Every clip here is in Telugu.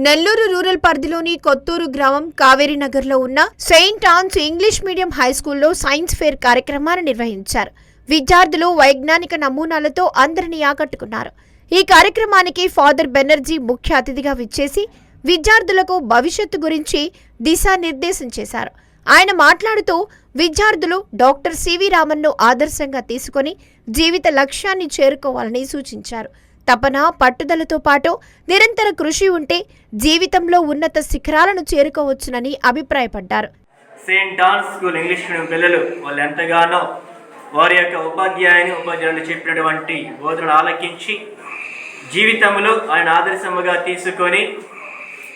నెల్లూరు రూరల్ పరిధిలోని కొత్తూరు గ్రామం కావేరీ నగర్లో ఉన్న సెయింట్ ఆన్స్ ఇంగ్లీష్ మీడియం హైస్కూల్లో సైన్స్ ఫేర్ కార్యక్రమాన్ని నిర్వహించారు. విద్యార్థులు వైజ్ఞానిక నమూనాలతో అందరినీ ఆకట్టుకున్నారు. ఈ కార్యక్రమానికి ఫాదర్ బెనర్జీ ముఖ్య అతిథిగా విచ్చేసి విద్యార్థులకు భవిష్యత్తు గురించి దిశానిర్దేశం చేశారు. ఆయన మాట్లాడుతూ విద్యార్థులు డాక్టర్ సివి రామన్ను ఆదర్శంగా తీసుకొని జీవిత లక్ష్యాన్ని చేరుకోవాలని సూచించారు. తపన, పట్టుదలతో పాటు నిరంతర కృషి ఉంటే జీవితంలో ఉన్నత శిఖరాలను చేరుకోవచ్చునని అభిప్రాయపడ్డారు. Saint Anne's school English medium పిల్లలు వాళ్ళు ఎంతగానో వారి యొక్క ఉపాధ్యాయులు చెప్పినటువంటి బోధనలు ఆలకించి జీవితంలో ఆయన ఆదర్శముగా తీసుకొని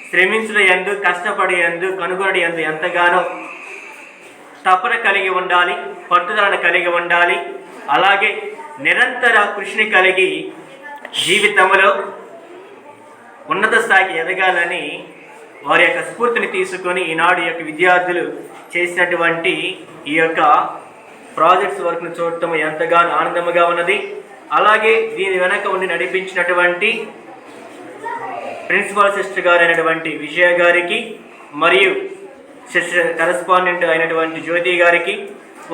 శ్రమించడం యందు, కష్టపడే యందు, కనుగొనడం యందు ఎంతగానో తపన కలిగి ఉండాలి, పట్టుదలను కలిగి ఉండాలి. అలాగే నిరంతర కృషిని కలిగి జీవితంలో ఉన్నత స్థాయికి ఎదగాలని వారి యొక్క స్ఫూర్తిని తీసుకొని ఈనాడు ఈ యొక్క విద్యార్థులు చేసినటువంటి ఈ యొక్క ప్రాజెక్ట్స్ వర్క్ను చూడటం ఎంతగానో ఆనందముగా ఉన్నది. అలాగే దీని వెనక ఉండి నడిపించినటువంటి ప్రిన్సిపల్ సిస్టర్ గారు అయినటువంటి విజయ గారికి మరియు సిస్టర్ కరెస్పాండెంట్ అయినటువంటి జ్యోతి గారికి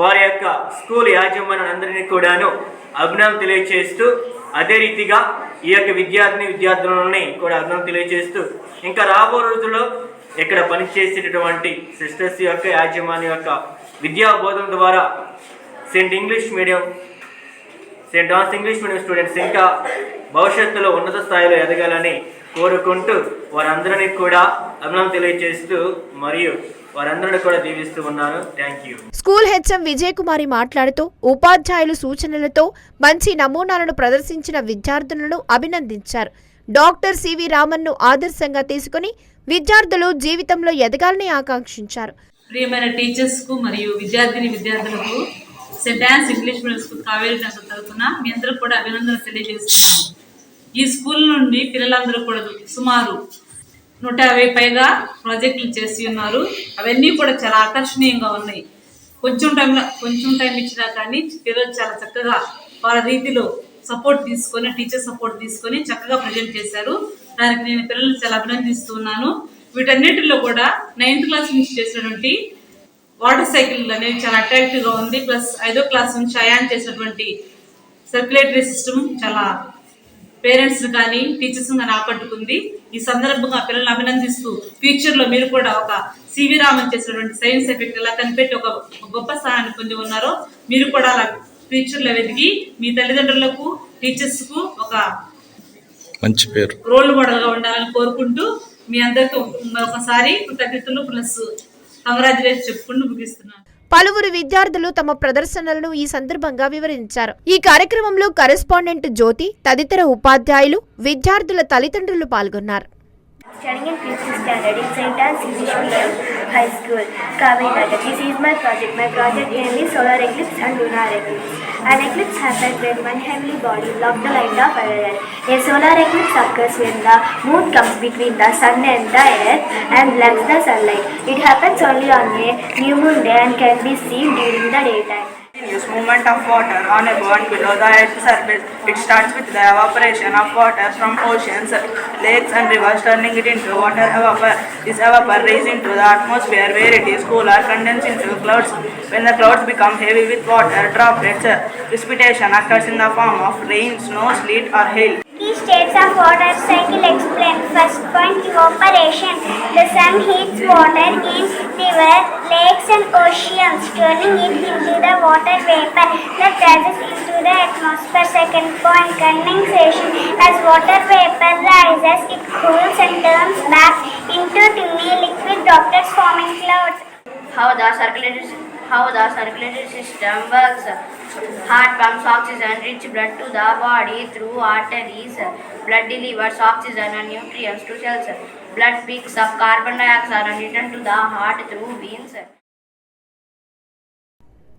వారి యొక్క స్కూల్ యాజమాన్యాలందరినీ కూడాను అభినందనలు తెలియజేస్తూ, అదే రీతిగా ఈ యొక్క విద్యార్థులని కూడా అభినందనలు తెలియజేస్తూ ఇంకా రాబో రోజుల్లో ఇక్కడ పనిచేసేటటువంటి సిస్టర్స్ యొక్క యాజమాన్యం యొక్క విద్యా బోధన ద్వారా saint Ann's English medium students ఇంకా భవిష్యత్తులో ఉన్నత స్థాయిలో ఎదగాలని కోరుకుంటూ వారందరినీ కూడా అభినందనలు తెలియజేస్తూ మరియు వారందరినీ కూడా దీవిస్తూ ఉన్నాను. Thank you. School HM Vijay Kumari మాట్లాడుతూ ఉపాధ్యాయులు సూచనలతో మంచి నమూనాలను ప్రదర్శించిన విద్యార్థులను అభినందించారు. డాక్టర్ సివి రామన్ను ఆదర్శంగా తీసుకుని విద్యార్థులు జీవితంలో ఎదగాలని ఆకాంక్షించారు. ప్రియమైన టీచర్స్ కు మరియు విద్యార్థులకు saint Ann's English medium school Kaveri Nagar తరఫున మీ అందరూ కూడా అభినందనలు తెలియజేస్తున్నాను. ఈ స్కూల్ నుండి పిల్లలందరూ కూడా సుమారు 150 పైగా ప్రాజెక్టులు చేసి ఉన్నారు. అవన్నీ కూడా చాలా ఆకర్షణీయంగా ఉన్నాయి. కొంచెం టైం ఇచ్చినా కానీ పిల్లలు చాలా చక్కగా వాళ్ళ రీతిలో టీచర్ సపోర్ట్ తీసుకొని చక్కగా ప్రజెంట్ చేశారు. దానికి నేను పిల్లల్ని చాలా అభినందిస్తున్నాను. వీటన్నిటిలో కూడా 9th క్లాస్ నుంచి చేసినటువంటి వాటర్ సైకిల్ అనేది చాలా అట్రాక్టివ్గా ఉంది. ప్లస్ 5వ క్లాస్ నుంచి అయాన్ చేసినటువంటి సర్క్యులేటరీ సిస్టమ్ చాలా పేరెంట్స్ కానీ టీచర్స్ కానీ ఆకట్టుకుంది. ఈ సందర్భంగా పిల్లల్ని అభినందిస్తూ ఫ్యూచర్లో మీరు కూడా ఒక సివి రామన్ చేసినటువంటి సైన్స్ ఎఫెక్ట్ ఎలా కనిపెట్టి ఒక గొప్ప స్థానాన్ని పొంది ఉన్నారో మీరు కూడా అలా ఫ్యూచర్లో వెతికి మీ తల్లిదండ్రులకు, టీచర్స్కు ఒక మంచి పేరు రోల్ మోడల్గా ఉండాలని కోరుకుంటూ మీ అందరితో మరొకసారి కృతజ్ఞతలు ప్లస్ కంగ్రాచులేషన్ చెప్పుకుంటూ ముగిస్తున్నాను. పలువురు విద్యార్థులు తమ ప్రదర్శనలను ఈ సందర్భంగా వివరించారు. ఈ కార్యక్రమంలో కరెస్పాండెంట్ జ్యోతి తదితర ఉపాధ్యాయులు, విద్యార్థుల తల్లిదండ్రులు పాల్గొన్నారు. Studying in 5th standard in St. Anne's English Medium High School, Kaveri Nagar. This is my project. My project name is solar eclipse and lunar eclipse. An eclipse happens when one heavenly body blocks the light of another. A solar eclipse occurs when the moon comes between the sun and the earth and blocks the sunlight. It happens only on a new moon day and can be seen during the daytime. Continuous movement of water on a bond below the Earth's surface. It starts with the evaporation of water from oceans, lakes and rivers, turning it into water vapor. This vapor rises into the atmosphere where it is cooler, condensed into clouds. When the clouds become heavy with water droplets, precipitation occurs in the form of rain, snow, sleet or hail. Key states of water cycle explained. First point, evaporation. The sun heats water in rivers, lakes and oceans, turning it into the water vapor that rises into the atmosphere. Second point, condensation. As water vapor rises, it cools and turns back into tiny liquid droplets forming clouds. How the circulatory system works. Heart pumps oxygen-rich blood to the body through arteries. Blood delivers oxygen and nutrients to cells. Blood picks up carbon dioxide and returns to the heart through veins.